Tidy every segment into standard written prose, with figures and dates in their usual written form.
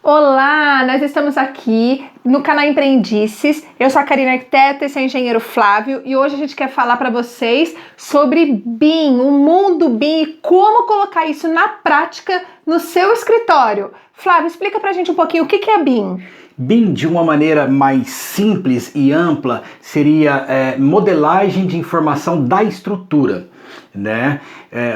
Olá, nós estamos aqui no canal Empreendices. Eu sou a Karina Arquiteta, esse é o engenheiro Flávio e hoje a gente quer falar para vocês sobre BIM, o mundo BIM e como colocar isso na prática no seu escritório. Flávio, explica pra gente um pouquinho o que é BIM. BIM, de uma maneira mais simples e ampla, seria modelagem de informação da estrutura, né?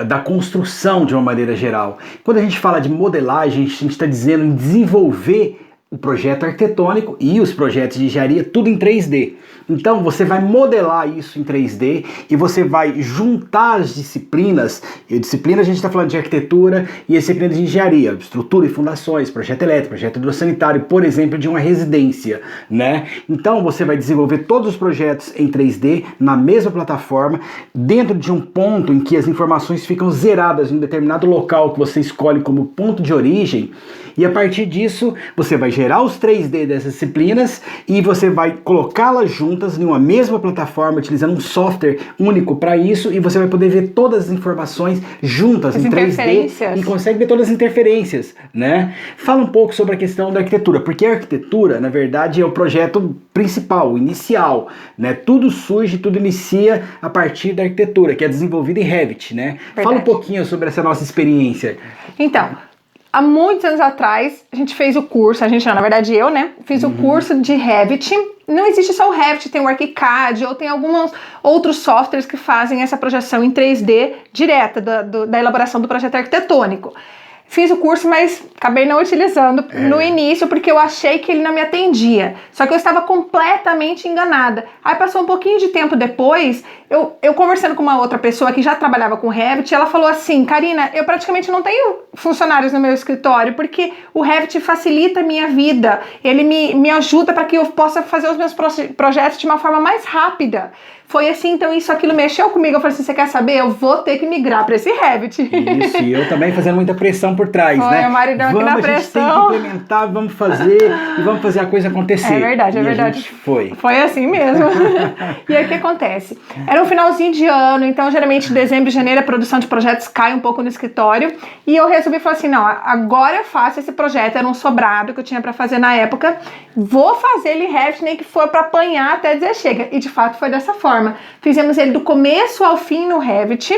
Da construção de uma maneira geral. Quando a gente fala de modelagem, a gente está dizendo em desenvolver o projeto arquitetônico e os projetos de engenharia, tudo em 3D. Então você vai modelar isso em 3D e você vai juntar as disciplinas, e disciplina a gente está falando de arquitetura e disciplina de engenharia, estrutura e fundações, projeto elétrico, projeto hidrossanitário, por exemplo, de uma residência, né? Então você vai desenvolver todos os projetos em 3D na mesma plataforma, dentro de um ponto em que as informações ficam zeradas em um determinado local que você escolhe como ponto de origem, e a partir disso você vai gerar os 3D dessas disciplinas e você vai colocá-las juntas em uma mesma plataforma, utilizando um software único para isso, e você vai poder ver todas as informações juntas em 3D e consegue ver todas as interferências, né? Fala um pouco sobre a questão da arquitetura, porque a arquitetura, na verdade, é o projeto principal, o inicial, né? Tudo surge, tudo inicia a partir da arquitetura, que é desenvolvida em Revit, né? Verdade. Fala um pouquinho sobre essa nossa experiência. Então, há muitos anos atrás, a gente fez o curso, na verdade eu, né, fiz o curso de Revit. Não existe só o Revit, tem o ArchiCAD ou tem alguns outros softwares que fazem essa projeção em 3D direta da elaboração do projeto arquitetônico. Fiz o curso, mas acabei não utilizando no início porque eu achei que ele não me atendia. Só que eu estava completamente enganada. Aí passou um pouquinho de tempo depois, eu conversando com uma outra pessoa que já trabalhava com Revit, ela falou assim: Karina, eu praticamente não tenho funcionários no meu escritório porque o Revit facilita a minha vida. Ele me ajuda para que eu possa fazer os meus projetos de uma forma mais rápida. Foi assim, então aquilo mexeu comigo. Eu falei assim: você quer saber? Eu vou ter que migrar para esse Revit. Isso, e eu também fazendo muita pressão por trás, né? O maridão aqui na pressão. A gente tem que implementar, vamos fazer e vamos fazer a coisa acontecer. É verdade, é verdade. Foi assim mesmo. E aí o que acontece? Era um finalzinho de ano, então geralmente dezembro e janeiro a produção de projetos cai um pouco no escritório. E eu resolvi falar assim: não, agora eu faço esse projeto. Era um sobrado que eu tinha para fazer na época. Vou fazer ele em Revit, nem que for para apanhar até dizer chega. E de fato foi dessa forma. Fizemos ele do começo ao fim no Revit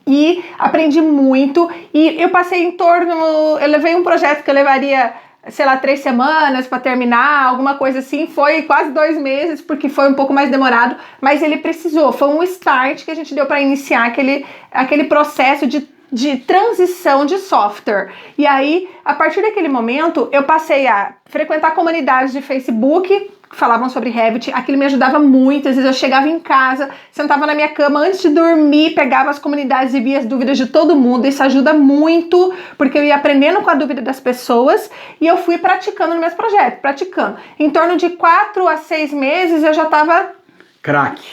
e aprendi muito. E eu passei eu levei um projeto que eu levaria, sei lá, 3 semanas para terminar, alguma coisa assim. Foi quase 2 meses, porque foi um pouco mais demorado, mas ele precisou. Foi um start que a gente deu para iniciar aquele processo de transição de software. E aí, a partir daquele momento, eu passei a frequentar comunidades de Facebook que falavam sobre Revit. Aquilo me ajudava muito. Às vezes eu chegava em casa, sentava na minha cama antes de dormir, pegava as comunidades e via as dúvidas de todo mundo. Isso ajuda muito, porque eu ia aprendendo com a dúvida das pessoas e eu fui praticando nos meus projetos, praticando. Em torno de 4 a 6 meses eu já estava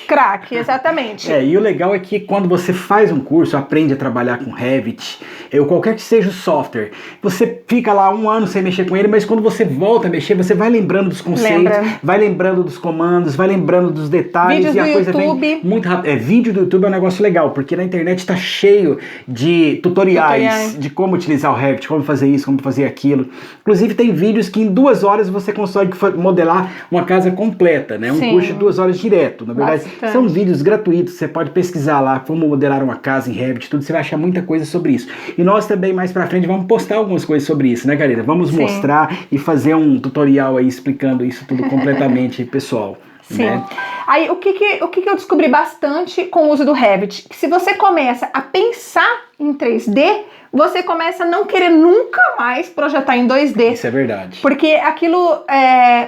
craque, exatamente. E o legal é que quando você faz um curso, aprende a trabalhar com Revit, ou qualquer que seja o software, você fica lá 1 ano sem mexer com ele, mas quando você volta a mexer, você vai lembrando dos conceitos, vai lembrando dos comandos, vai lembrando dos detalhes. Vídeos e a do coisa YouTube. Vem muito rápido. Vídeo do YouTube é um negócio legal, porque na internet está cheio de tutoriais de como utilizar o Revit, como fazer isso, como fazer aquilo. Inclusive tem vídeos que em 2 horas você consegue modelar uma casa completa, né? Um curso de 2 horas direto. Na verdade, são vídeos gratuitos, você pode pesquisar lá como modelar uma casa em Revit, tudo, você vai achar muita coisa sobre isso. E nós também, mais pra frente, vamos postar algumas coisas sobre isso, né, Karina? Vamos mostrar e fazer um tutorial aí explicando isso tudo completamente, pessoal. Sim. Né? Aí, o que eu descobri bastante com o uso do Revit? Que se você começa a pensar em 3D, você começa a não querer nunca mais projetar em 2D. Isso é verdade. Porque aquilo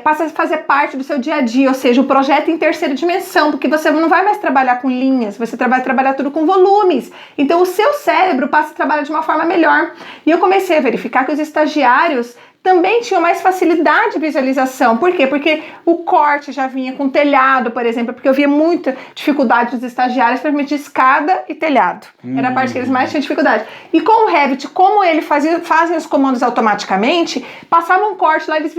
passa a fazer parte do seu dia a dia, ou seja, o projeto em 3ª dimensão, porque você não vai mais trabalhar com linhas, você vai trabalhar tudo com volumes. Então o seu cérebro passa a trabalhar de uma forma melhor. E eu comecei a verificar que os estagiários também tinham mais facilidade de visualização. Por quê? Porque o corte já vinha com telhado, por exemplo, porque eu via muita dificuldade dos estagiários para de escada e telhado. Era a parte que eles mais tinham dificuldade. E com o Revit, como ele fazem os comandos automaticamente, passava um corte lá, eles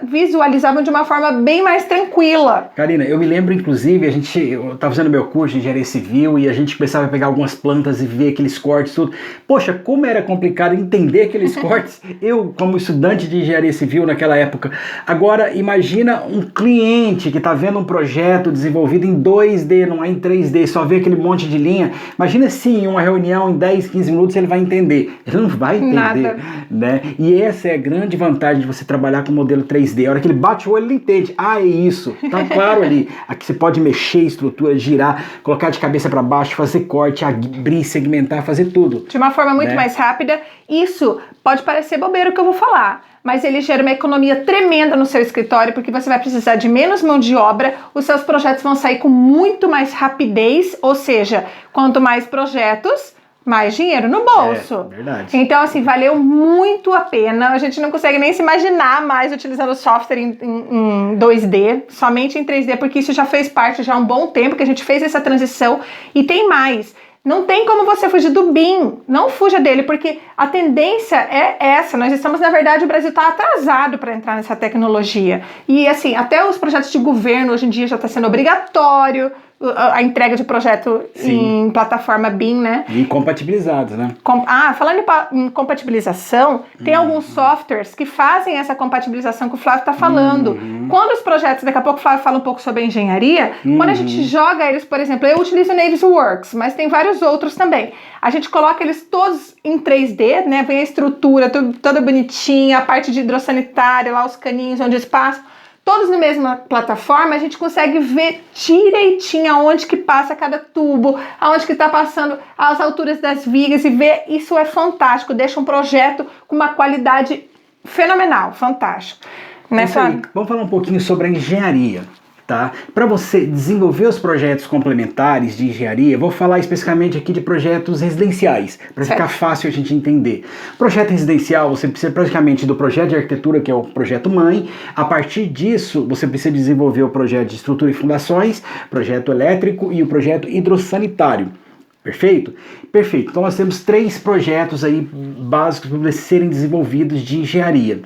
visualizavam de uma forma bem mais tranquila. Karina, eu me lembro, inclusive, eu estava fazendo meu curso de engenharia civil e a gente começava a pegar algumas plantas e ver aqueles cortes, tudo. Poxa, como era complicado entender aqueles cortes. Eu, como estudante de engenharia civil naquela época. Agora, imagina um cliente que está vendo um projeto desenvolvido em 2D, não é em 3D, só vê aquele monte de linha. Imagina se em uma reunião, em 10, 15 minutos, ele vai entender. Ele não vai entender. Nada. Né? E essa é a grande vantagem de você trabalhar com modelo 3D. A hora que ele bate o olho, ele entende. Ah, é isso. Tá claro ali. Aqui você pode mexer, estrutura, girar, colocar de cabeça para baixo, fazer corte, abrir, segmentar, fazer tudo. De uma forma muito mais rápida. Isso pode parecer bobeira o que eu vou falar, mas ele gera uma economia tremenda no seu escritório, porque você vai precisar de menos mão de obra, os seus projetos vão sair com muito mais rapidez, ou seja, quanto mais projetos, mais dinheiro no bolso. É, verdade. Então, assim, valeu muito a pena. A gente não consegue nem se imaginar mais utilizando o software em 2D, somente em 3D, porque isso já fez parte já há um bom tempo que a gente fez essa transição. E tem mais. Não tem como você fugir do BIM, não fuja dele, porque a tendência é essa. Nós estamos, na verdade, o Brasil está atrasado para entrar nessa tecnologia. E, assim, até os projetos de governo hoje em dia já está sendo obrigatório a entrega de projeto em plataforma BIM, né? E compatibilizados, né? Falando em compatibilização, tem alguns softwares que fazem essa compatibilização que o Flávio está falando. Quando os projetos, daqui a pouco o Flávio fala um pouco sobre a engenharia, quando a gente joga eles, por exemplo, eu utilizo o Navisworks, mas tem vários outros também. A gente coloca eles todos em 3D, né? Vem a estrutura toda bonitinha, a parte de hidrossanitária, lá os caninhos onde eles passam. Todos na mesma plataforma, a gente consegue ver direitinho aonde que passa cada tubo, aonde que está passando as alturas das vigas e ver, isso é fantástico, deixa um projeto com uma qualidade fenomenal, fantástico. Vamos falar um pouquinho sobre a engenharia. Tá? Para você desenvolver os projetos complementares de engenharia, vou falar especificamente aqui de projetos residenciais, para ficar fácil a gente entender. Projeto residencial, você precisa praticamente do projeto de arquitetura, que é o projeto mãe. A partir disso, você precisa desenvolver o projeto de estrutura e fundações, projeto elétrico e o projeto hidrossanitário. Perfeito? Perfeito. Então nós temos 3 projetos aí básicos para serem desenvolvidos de engenharia.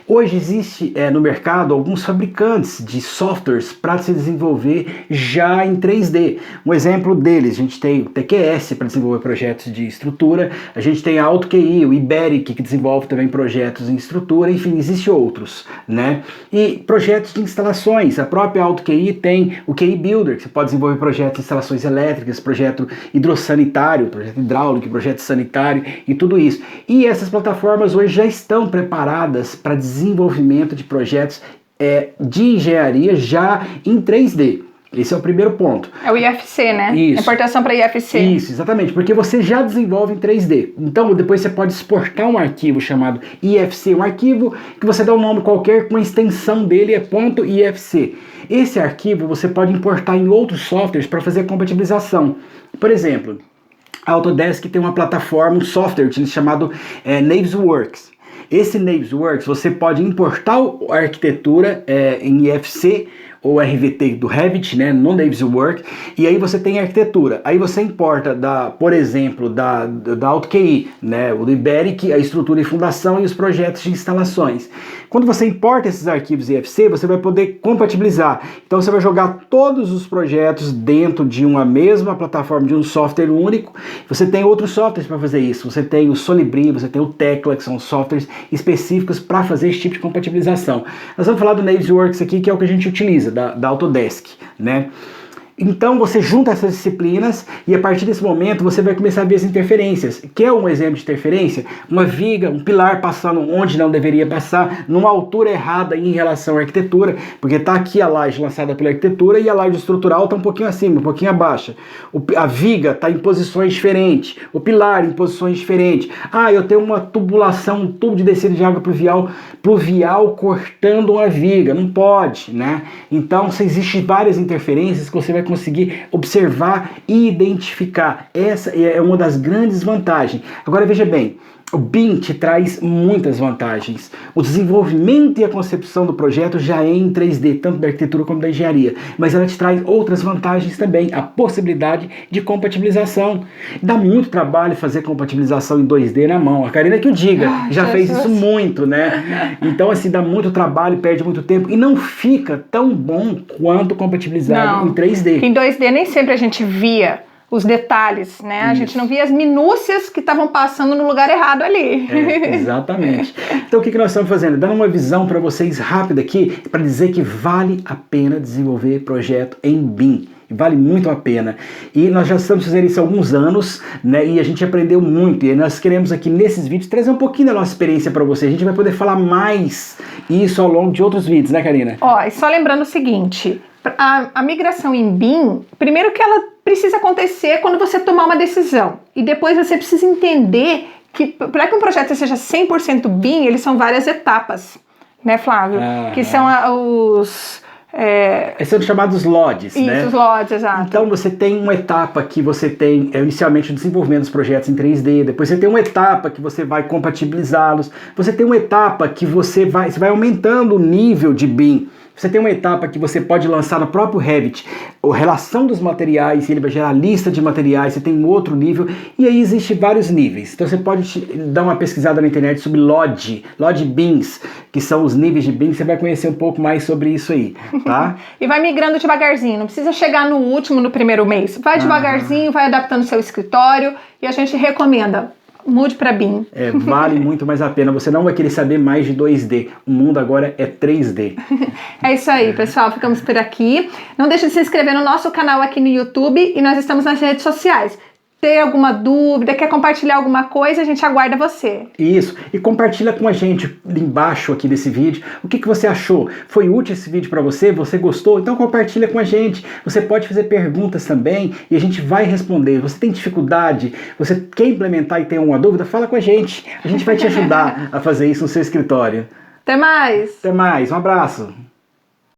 Hoje existe no mercado alguns fabricantes de softwares para se desenvolver já em 3D. Um exemplo deles, a gente tem o TQS para desenvolver projetos de estrutura, a gente tem a AutoQI, o Iberic, que desenvolve também projetos em estrutura, enfim, existem outros, né? E projetos de instalações, a própria AutoQI tem o QI Builder, que você pode desenvolver projetos de instalações elétricas, projeto hidrossanitário, projeto hidráulico, projeto sanitário e tudo isso. E essas plataformas hoje já estão preparadas para desenvolvimento de projetos de engenharia já em 3D. Esse é o primeiro ponto. É o IFC, né? Isso. Importação para IFC. Isso, exatamente, porque você já desenvolve em 3D. Então, depois você pode exportar um arquivo chamado IFC, um arquivo que você dá um nome qualquer, com a extensão dele é .ifc. Esse arquivo você pode importar em outros softwares para fazer a compatibilização. Por exemplo, a Autodesk tem uma plataforma, um software chamado Navisworks. Esse Navisworks, você pode importar a arquitetura em IFC ou RVT do Revit, né, no Navisworks, e aí você tem a arquitetura. Aí você importa, por exemplo, da AutoQI, né, o do Iberic, a estrutura e fundação e os projetos de instalações. Quando você importa esses arquivos IFC, você vai poder compatibilizar. Então você vai jogar todos os projetos dentro de uma mesma plataforma, de um software único. Você tem outros softwares para fazer isso. Você tem o Solibri, você tem o Tecla, que são softwares específicos para fazer esse tipo de compatibilização. Nós vamos falar do Navisworks aqui, que é o que a gente utiliza, da Autodesk, né? Então você junta essas disciplinas e a partir desse momento você vai começar a ver as interferências. Quer um exemplo de interferência? Uma viga, um pilar passando onde não deveria passar, numa altura errada em relação à arquitetura, porque está aqui a laje lançada pela arquitetura e a laje estrutural está um pouquinho acima, um pouquinho abaixo. A viga está em posições diferentes, o pilar em posições diferentes. Eu tenho uma tubulação, um tubo de descida de água pluvial cortando uma viga. Não pode, né? Então existem várias interferências que você vai conseguir observar e identificar. Essa é uma das grandes vantagens. Agora veja bem, o BIM te traz muitas vantagens. O desenvolvimento e a concepção do projeto já é em 3D, tanto da arquitetura como da engenharia, mas ela te traz outras vantagens também, a possibilidade de compatibilização. Dá muito trabalho fazer compatibilização em 2D na mão. A Karina que o diga, já fez isso muito, né? Então assim, dá muito trabalho, perde muito tempo e não fica tão bom quanto compatibilizado em 3D. Em 2D nem sempre a gente via os detalhes, né? A gente não via as minúcias que estavam passando no lugar errado ali. Exatamente. Então o que nós estamos fazendo? Dando uma visão para vocês rápida aqui, para dizer que vale a pena desenvolver projeto em BIM. Vale muito a pena. E nós já estamos fazendo isso há alguns anos, né? E a gente aprendeu muito. E nós queremos aqui nesses vídeos trazer um pouquinho da nossa experiência para você. A gente vai poder falar mais isso ao longo de outros vídeos, né, Karina? Ó, e só lembrando o seguinte, a migração em BIM, primeiro que ela precisa acontecer quando você tomar uma decisão. E depois você precisa entender que para que um projeto seja 100% BIM, eles são várias etapas, né, Flávio? Que são os... são chamados LODs, né? Isso, os LODs, exato. Então você tem uma etapa que você tem inicialmente o desenvolvimento dos projetos em 3D, depois você tem uma etapa que você vai compatibilizá-los, você tem uma etapa que você vai aumentando o nível de BIM. Você tem uma etapa que você pode lançar no próprio Revit a relação dos materiais, ele vai gerar a lista de materiais, você tem um outro nível, e aí existem vários níveis. Então você pode dar uma pesquisada na internet sobre LOD BIMs, que são os níveis de BIM, você vai conhecer um pouco mais sobre isso aí, tá? E vai migrando devagarzinho, não precisa chegar no último, no primeiro mês. Vai devagarzinho, vai adaptando o seu escritório, e a gente recomenda. Mude para BIM. Vale muito mais a pena. Você não vai querer saber mais de 2D. O mundo agora é 3D. É isso aí, pessoal. Ficamos por aqui. Não deixe de se inscrever no nosso canal aqui no YouTube e nós estamos nas redes sociais. Ter alguma dúvida, quer compartilhar alguma coisa, a gente aguarda você. Isso, e compartilha com a gente embaixo aqui desse vídeo o que você achou. Foi útil esse vídeo para você? Você gostou? Então compartilha com a gente. Você pode fazer perguntas também e a gente vai responder. Você tem dificuldade? Você quer implementar e tem alguma dúvida? Fala com a gente. A gente vai te ajudar a fazer isso no seu escritório. Até mais! Até mais, um abraço!